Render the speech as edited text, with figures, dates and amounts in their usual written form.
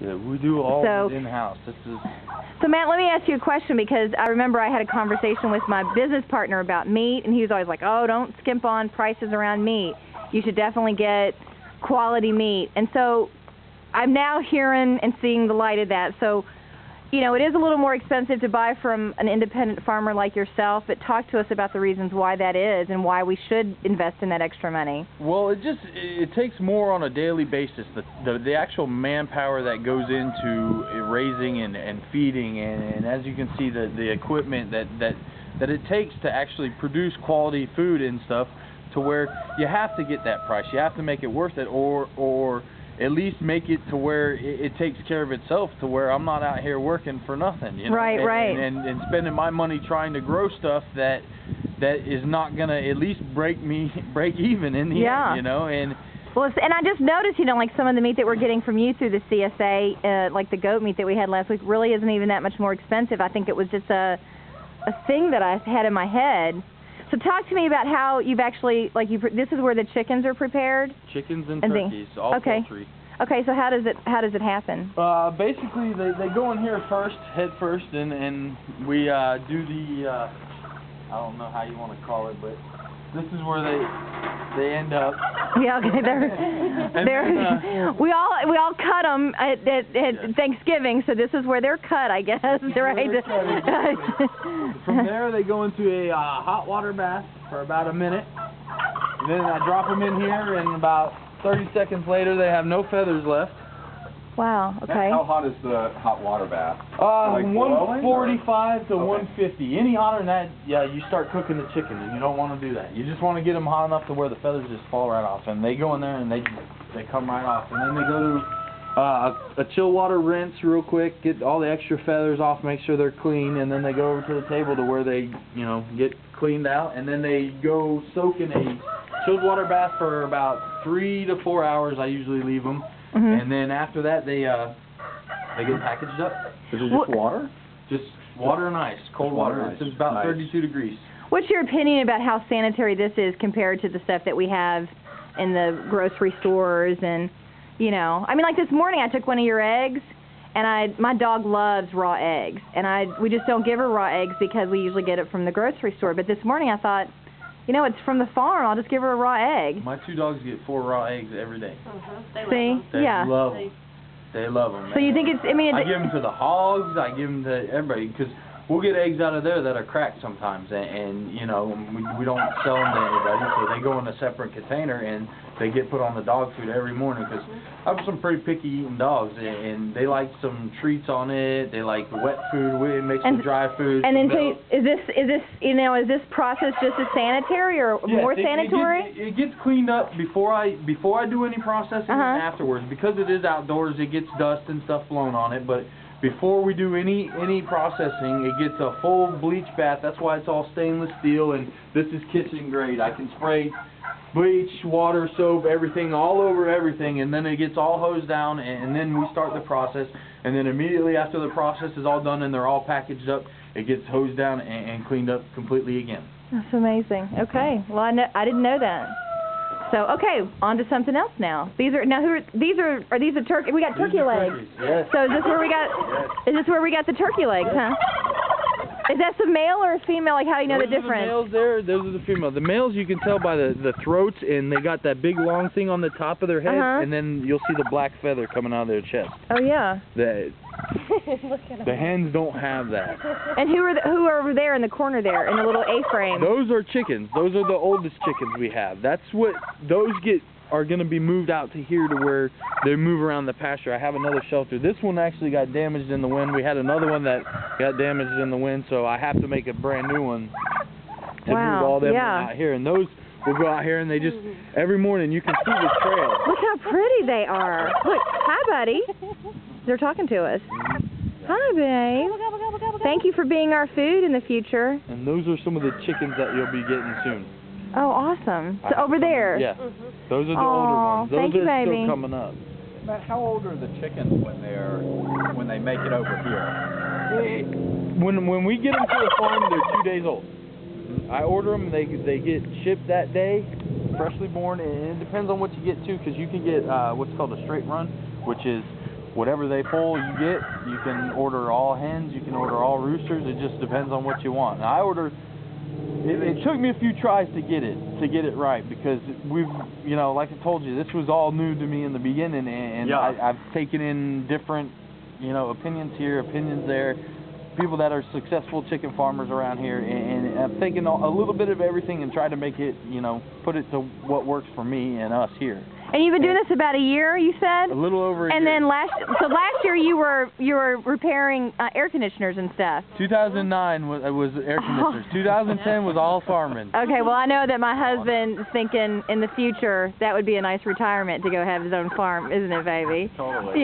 Yeah, we do all of it in-house. So Matt, let me ask you a question, because I remember I had a conversation with my business partner about meat, and he was always like, oh, don't skimp on prices around meat. You should definitely get quality meat. And so I'm now hearing and seeing the light of that. So, you know, it is a little more expensive to buy from an independent farmer like yourself, but talk to us about the reasons why that is and why we should invest in that extra money. Well, it takes more on a daily basis. The actual manpower that goes into raising and feeding, and as you can see, the equipment that it takes to actually produce quality food and stuff, to where you have to get that price. You have to make it worth it, or at least make it to where it takes care of itself, to where I'm not out here working for nothing, you know? Right. And spending my money trying to grow stuff that is not gonna at least break even in the end, you know? And I just noticed, you know, like some of the meat that we're getting from you through the CSA, like the goat meat that we had last week, really isn't even that much more expensive. I think it was just a thing that I had in my head. So talk to me about how you've actually, like, this is where the chickens are prepared? Chickens and turkeys, all poultry. Okay, so how does it happen? Basically, they go in here head first, and we do the, I don't know how you want to call it, but this is where they end up. Yeah, okay, we all cut them at Thanksgiving, so this is where they're cut, I guess. Right? From there, they go into a hot water bath for about a minute. And then I drop them in here, and about 30 seconds later, they have no feathers left. Wow, okay. How hot is the hot water bath? Like 145 to 150. Any hotter than that, yeah, you start cooking the chicken, and you don't want to do that. You just want to get them hot enough to where the feathers just fall right off, and they go in there and they come right off. And then they go to a chill water rinse real quick, get all the extra feathers off, make sure they're clean, and then they go over to the table to where they, you know, get cleaned out, and then they go soak in a chilled water bath for about 3 to 4 hours. I usually leave them. And then after that, they get packaged up. Is it just water? Just water and ice, cold water. It's about 32 degrees. What's your opinion about how sanitary this is compared to the stuff that we have in the grocery stores? And, you know, I mean, like this morning I took one of your eggs, and my dog loves raw eggs, and we just don't give her raw eggs because we usually get it from the grocery store. But this morning I thought, you know, it's from the farm. I'll just give her a raw egg. My 2 dogs get 4 raw eggs every day. See? They love them. They love them. So you think it's, I mean... I give them to the hogs. I give them to everybody, because we'll get eggs out of there that are cracked sometimes, and you know, we don't sell them to anybody, so they go in a separate container, and they get put on the dog food every morning, because I have some pretty picky eating dogs, and they like some treats on it. They like wet food mixed with dry food. And then is this process just as sanitary or more sanitary? It gets cleaned up before I do any processing and afterwards, because it is outdoors. It gets dust and stuff blown on it, but before we do any processing, it gets a full bleach bath. That's why it's all stainless steel, and this is kitchen grade. I can spray bleach, water, soap, everything, all over everything, and then it gets all hosed down, and then we start the process, and then immediately after the process is all done and they're all packaged up, it gets hosed down and cleaned up completely again. That's amazing. Okay, well I didn't know that. So okay, on to something else now. These are these turkey? We got turkey legs. Yes. So is this where we got? Yes. Is this where we got the turkey legs? Huh? Is that the male or a female? Like, how do you know the difference? Those are the males there. Those are the females. The males you can tell by the throats, and they got that big long thing on the top of their head, and then you'll see the black feather coming out of their chest. Oh yeah. The hens don't have that. And who are over there in the corner there in the little A-frame? Those are chickens. Those are the oldest chickens we have. That's what those are going to be moved out to here to where they move around the pasture. I have another shelter. This one actually got damaged in the wind. We had another one that got damaged in the wind, so I have to make a brand new one to move all them out here. And those will go out here, and they just, every morning you can see the trail. Look how pretty they are. Look, hi buddy. They're talking to us. Hi babe. Thank you for being our food in the future. And those are some of the chickens that you'll be getting soon. Oh, awesome. So over there. Yeah. Those are the older ones. Those are still coming up. But how old are the chickens when they make it over here? When we get them to the farm, they're 2 days old. I order them, they get shipped that day, freshly born, and it depends on what you get too, because you can get what's called a straight run, which is whatever they pull, you get. You can order all hens, you can order all roosters. It just depends on what you want. And I order. It took me a few tries to get it right, because we've, you know, like I told you, this was all new to me in the beginning, and Yeah. I've taken in different, you know, opinions here, opinions there, people that are successful chicken farmers around here, and I've taken a little bit of everything and tried to make it, you know, put it to what works for me and us here. And you've been doing this about a year, you said? A little over a year. And then last year you were repairing air conditioners and stuff. 2009 was air conditioners. 2010 was all farming. Okay, well I know that my husband is thinking in the future that would be a nice retirement to go have his own farm, isn't it, baby? Totally. Yeah.